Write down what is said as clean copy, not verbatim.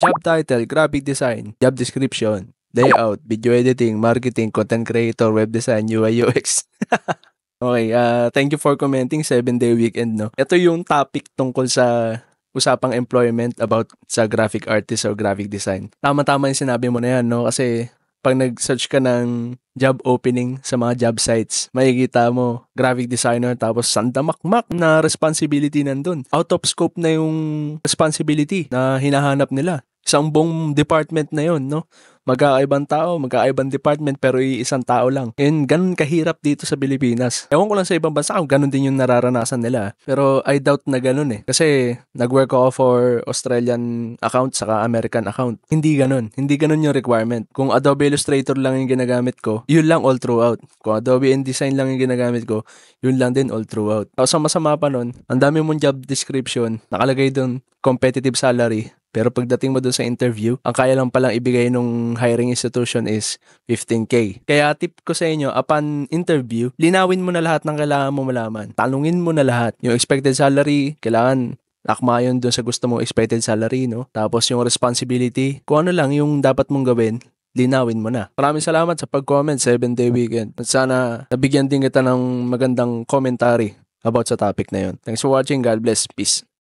Job title, graphic design. Job description, layout, video editing, marketing, content creator, web design, UI, UX. Okay, thank you for commenting 7-day weekend, no? Ito yung topic tungkol sa usapang employment about sa graphic artist or graphic design. Tama-tama yung sinabi mo na yan, no? Kasi pag nag-search ka ng job opening sa mga job sites, makikita mo graphic designer tapos sandamakmak na responsibility nandun. Out of scope na yung responsibility na hinahanap nila. Isang buong department na yun, no? Magkakaibang tao, magkakaibang department pero isang tao lang. And ganun kahirap dito sa Pilipinas. Ewan ko lang sa ibang bansa kung ganun din yung nararanasan nila. Pero I doubt na ganun eh. Kasi nag-work ako for Australian account saka American account. Hindi ganun. Hindi ganun yung requirement. Kung Adobe Illustrator lang yung ginagamit ko, yun lang all throughout. Kung Adobe InDesign lang yung ginagamit ko, yun lang din all throughout. Tapos ang masama pa nun, ang dami mong job description, nakalagay dun competitive salary. Pero pagdating mo dun sa interview, ang kaya lang palang ibigay nung hiring institution is 15K. Kaya tip ko sa inyo, upon interview, linawin mo na lahat ng kailangan mo malaman. Tanungin mo na lahat. Yung expected salary, kailangan akma yun dun sa gusto mong expected salary, no? Tapos yung responsibility, kung ano lang yung dapat mong gawin, linawin mo na. Maraming salamat sa pag-comment 7-day weekend. At sana nabigyan din kita ng magandang commentary about sa topic na yun. Thanks for watching. God bless. Peace.